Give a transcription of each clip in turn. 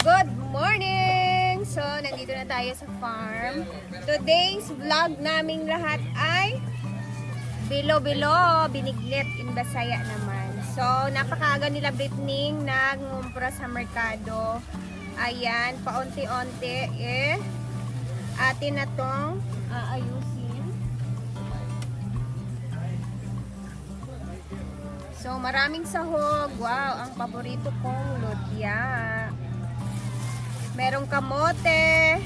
Good morning! So, nandito na tayo sa farm. Today's vlog naming lahat ay bilo-bilo, biniglet in Bisaya naman. So, napakaaga nila Britney nag-ngumpra sa merkado. Ayan, paunti-unti atin na tong aayusin. So, maraming sahog. Wow, ang paborito kong lutya. Merong kamote.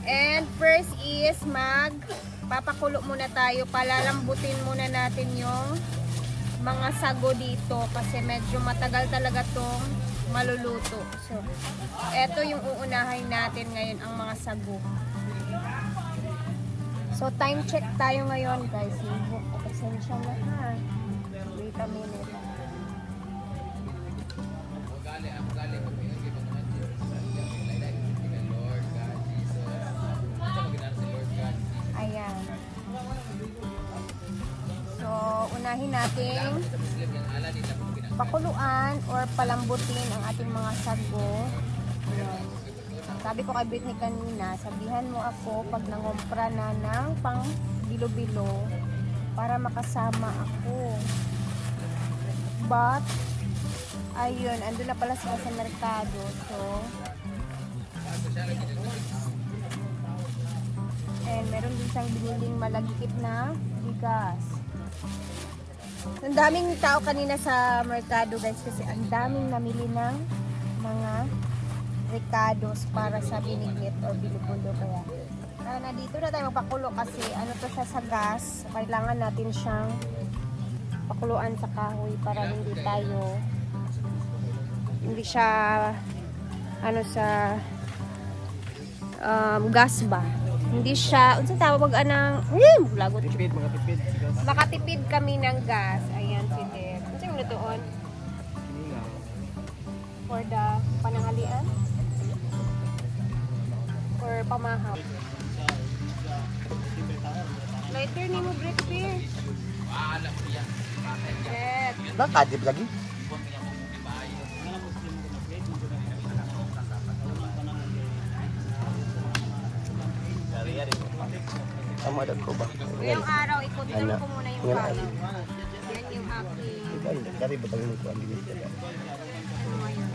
And first is papakulo muna tayo. Palalambutin muna natin yung mga sago dito kasi medyo matagal talaga tong maluluto. So, eto yung uunahin natin ngayon, ang mga sago. So, time check tayo ngayon, guys. Pasensya na ha. Wait a minute. Ayan. So, unahin natin pakuluan or palambutin ang ating mga sago. Ayan. Sabi ko kay Britney kanina, sabihan mo ako pag nangumpra na ng pang bilo-bilo para makasama ako. But, ayun, andun na pala sila sa merkado. So, and meron din siyang biniling malagkit na bigas. Ang daming tao kanina sa merkado, guys, kasi ang daming namili ng mga recados para sa biniglet or bilo-bilo. Kaya nandito na tayo magpakulo kasi ano to siya sa gas. Kailangan natin siyang pakuluan sa kahoy para hindi siya ano sa gas ba. Hindi siya, unsa tawag anang lagot. Makatipid kami ng gas. Ayan si Deb. Unsa yung lutoon? For the pananghalian? Or pamahaw? Lighter ni mo, Brett Beer. Nakadip lagi. Tama dag ko ba? Ngayong araw, ikutin ko muna yung palaw. Yan yung aking... Dari ba tayo ko ang binigay? Ano ngayon?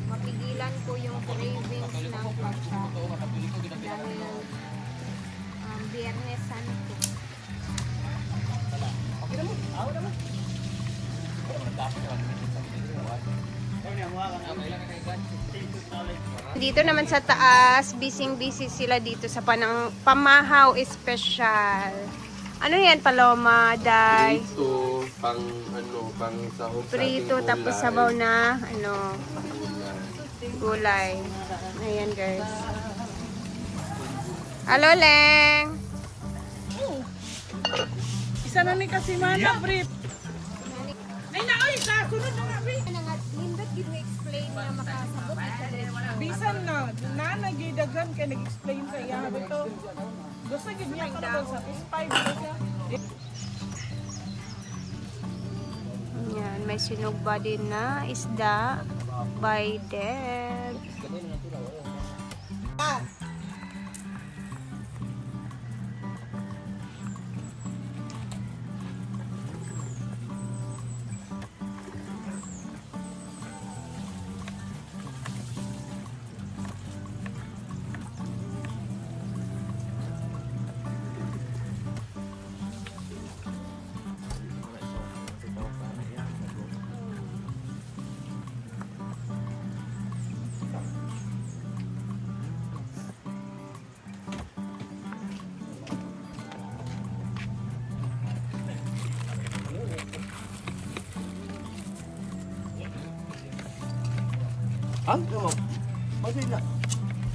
Mapigilan ko yung cravings ng patsa. Dahil Biyernes Santo. Dito naman sa taas, busy sila dito sa pamahaw special. Ano yan, Paloma, Day? Prito, pang sahog sa Prito, ating tapos gulay. sabaw na, gulay. Ayan, guys. Hello, Leng! Isa na ni kasi mana, Brit. Ay na, oy, kasunod na nga, Brit. Nindot, give me explain na makasabot. Bisan na nagidaghan kay nag-explain sa iya ito. Gusto gid niya ka na satisfied na siya. Ayan, may sinugba din na isda by Deb. Ano? Masay na.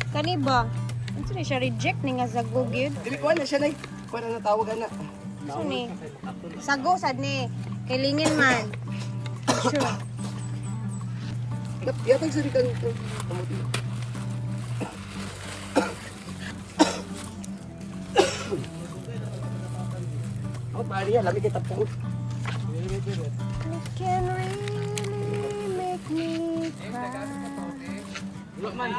Kani ba? Ano na siya reject ni nga sago gyud? Dili ko na siya nay. Kuan na tawagan na. Ano ni? Sago sad ni. Kailingin man. Sure. Yatag sa rikan. Ako pari ya, lami kita po. You can really make me Ano ba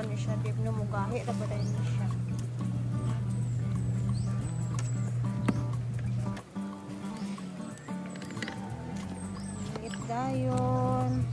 niya siya? Di mo mugahi na ba dahil niya siya? Liit dayon.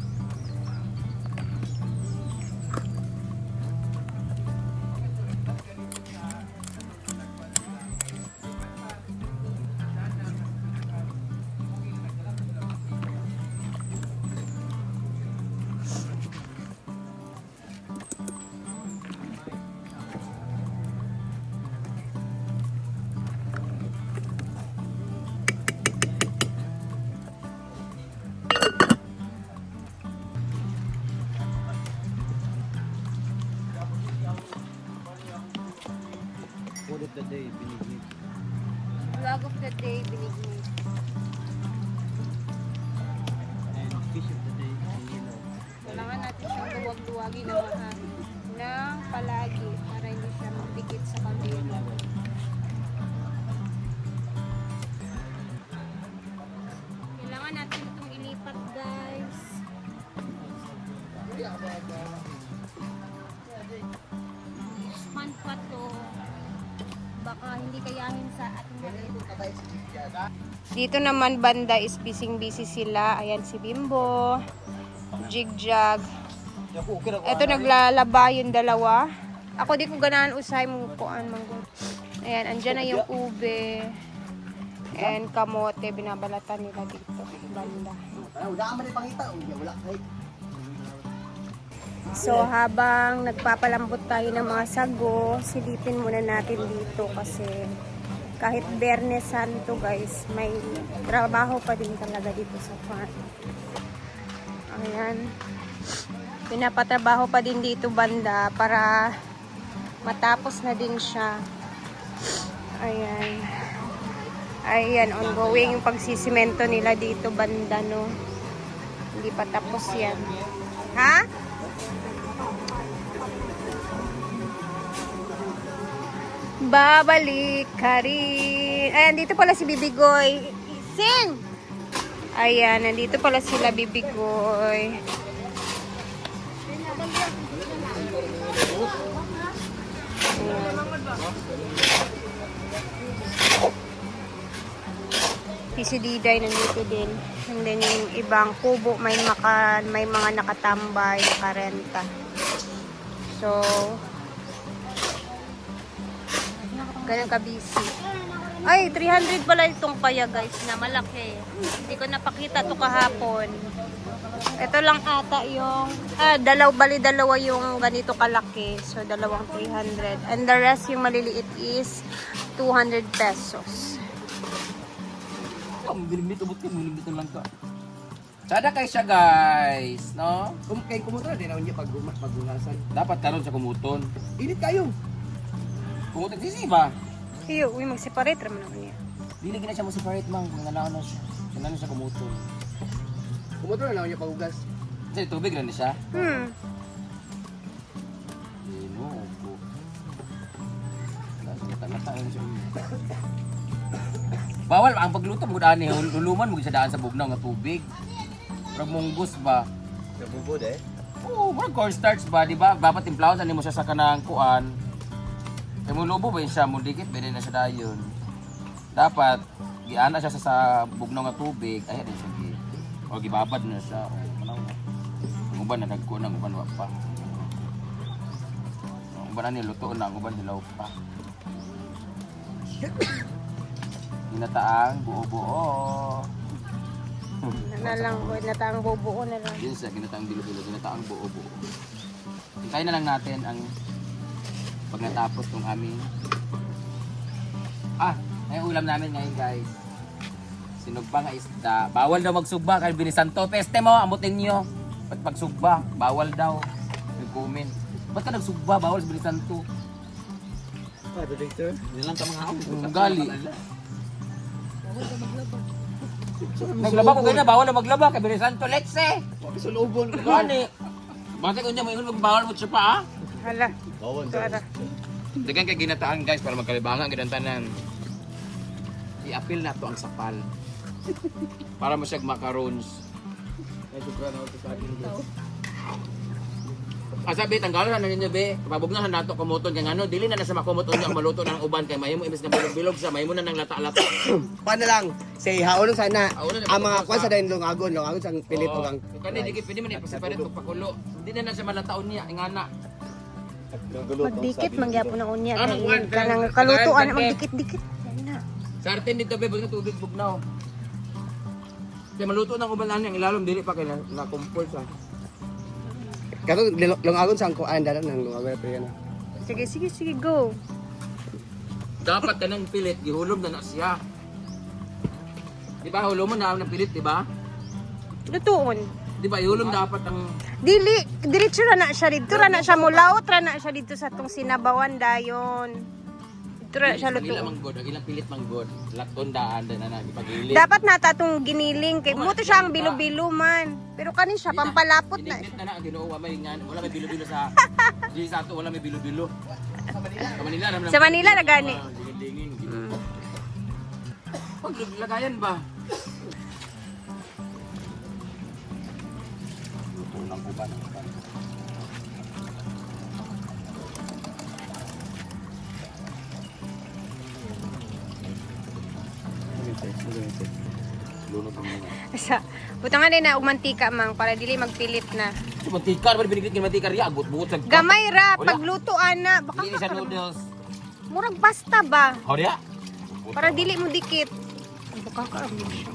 Food of the day, binigay. Vlog of the day, binigay. And fish of the day, hilo. Kailangan natin siyang duwag-duwagin na palagi para hindi siya magdikit sa kabila. Kailangan natin itong ilipat, guys. Man pa to. Baka hindi kayahin sa ating dito naman banda is busy sila. Ayan si Bimbo. Jigjag. Ito naglalaba yung dalawa. Ako di ko ganahan usay mo kuan manggod. Ayan, andyan na yung ube and kamote binabalatan nila dito banda. Wala ka man ipangita. Wala kahit. So habang nagpapalambot tayo ng mga sago, silipin muna natin dito kasi kahit Biyernes Santo guys, may trabaho pa din talaga dito sa farm. Ayan. Pinapatrabaho pa din dito banda para matapos na din siya. Ayan. Ayan, ongoing yung pagsisimento nila dito banda, no. Hindi pa tapos yan. Ha? Babalik ka rin. Ayan, dito pala si Bibigoy. Sing! Ayan, nandito pala sila Bibigoy. Si Diday nandito din. And then yung ibang kubo may mga nakatambay, nakarenta. So, ganun ka-busy. Ay, 300 pala itong paya guys na malaki. Hindi ko napakita to kahapon. Ito lang ata yung, dalawa yung ganito kalaki. So, dalawang 300. And the rest yung maliliit is 200 pesos. Bilimit ubot ka, bilimit lang ka. Sada kay siya guys, no? Kay kumutra din ako niya paggunasan. Dapat karon sa kumuton. Init kayo. Kumuton sisi ba? Iyo, uy, mag-separate naman ako niya. Dili gina siya mo separate mang kung nanaon na siya. Kung siya kumuton. Kumutra na ako niya pagugas. Kasi tubig rin siya. Dino, opo. Nata siya. Bawal ang pagluto mo ani, luluman mo sa daan sa bugnaw nga tubig. Pag munggos ba? Nabubod eh. Oo, murag cornstarch ba, di ba? Dapat timplahon ani mo siya sa kanang kuan. Kaya mo lubo ba yun siya, mo dikit, pwede na siya dayon. Dapat, giana siya sa bugnaw nga tubig, ay rin siya gi. O gibabad na siya. O, manaw na. Ang uban na nagkuhan, ang uban wa pa. Ang uban na niluto na, ang uban hilaw pa. Ginataang buo-buo. Na lang, nataang bubuo na lang. Yun siya, ginataang bilo-bilo, ginataang buo-buo. Hintayin na lang natin ang pag natapos tong aming ngayong ulam namin ngayon guys. Sinugba nga isda. Bawal daw magsugba kay binisanto. Peste mo, amutin nyo. Ba't pagsugba? Bawal daw. Nag-comment. Ba't ka nagsugba? Bawal sa binisanto. Director, nilang ka mga ako. Gali. Naglaba ko ganyan, bawal na maglaba. Kaya Bini Santo, let's say. Wala sa lubon. Gani. Bate ko niya, may ingon bawal mo siya pa, ha? Hala. Bawal Tara. Dagan kay ginataan guys para magkalibangan gidantanan. I-appeal na to ang sapal. Para mo siya macarons. Ay sukran ako sa akin. Sabi tanggalan na ninyo be. Kapabugnahan nato kumuton kay ngano dili na na sa makumuton ang maluto ng uban kay mahimo imbes na bilog-bilog sa mahimo na ng lata-lata. Paano lang? Say haon sana. Haon na, Ang mga dapat kwan sa- sa dayon lungagon sang pilit Oo. og ang Kani di pwede man ipaseparate og pakulo. Hindi na siya malataon niya ingana. Magdikit mangyapon ng unya Ano, Juan? kay kanang kalutuan Kaya- magdikit-dikit. Yan na. Sa atin dito be bugnaw tubig bugnaw. Kaya maluto ng uban ani ang ilalom dili pa kay na comfort sa. kato lungagon sang kuan dalan nang lungagon pero yan. Sige, go. Dapat kanang pilit gihulog na siya. Di ba hulog mo na ng pilit, di ba? Lutuon. Di ba ihulog dapat ang Dili, diretso ra na siya dito, ra na siya mulaot, ra na siya dito sa tong sinabawan dayon. Dito ra siya ilang lutuon. manggod, ang ilang pilit manggod. Laton daan na ipagili. Dapat nata tong giniling kay mo to siya ang bilo-bilo man. Pero kani siya pampalapot na. Iniglit na ang Ginoo may ngan, wala may bilo-bilo sa di sa ato wala may bilo-bilo. Sa Manila naman. Sa Manila na gani. Dingin. Pag lagayan ba? Unang uban. Lunod ang mga. Sa butangan din na og mantika mang para dili magpilit na. So, mantika, ba binigit ng mantika riya, agot-buot sa Gamay ra Wala. pagluto ana baka Hindi sa noodles. murag pasta ba How dia? para dili mo dikit. Baka ka siya.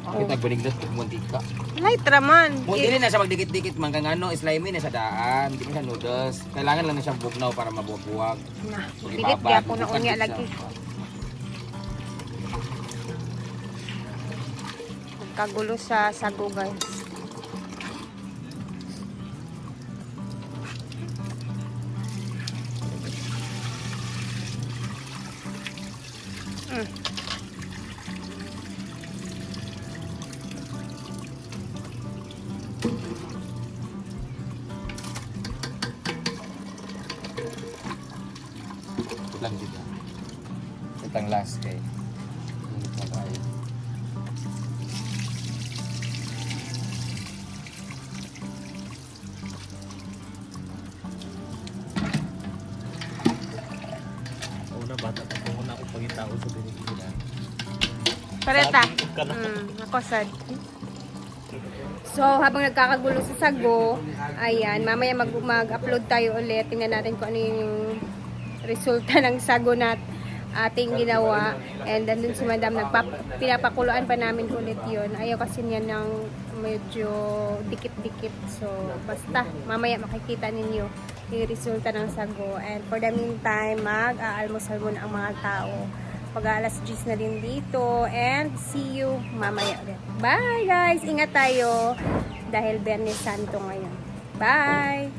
Kita binigit ng mantika. Light ra man. Mo dili na siya magdikit-dikit man kang ano, slimy na sa daan, di na sa noodles. Kailangan lang na siyang bugnaw para mabubuwag. Na, So, pilit ibabad, gyapon na bukad unya siya. lagi. Kagulo sa sago guys. Lang dito. Itang last kay. Init na tayo. Una bata pa ko na ako pagitao sa Pilipinas. Pareta. Ako sad. So, habang nagkakagulo sa sago, ayan, mamaya mag-upload tayo ulit. Tingnan natin kung ano yung resulta ng sago na ating ginawa. And then dun si madam, pinapakuluan pa namin ulit yun. Ayaw kasi niya ng medyo dikit-dikit. So, basta, mamaya makikita ninyo yung resulta ng sago. And for the meantime, mag-aalmusal muna ang mga tao. Pag-alas 10 na din dito. And see you mamaya ulit. Bye guys! Ingat tayo dahil Biyernes Santo ngayon. Bye!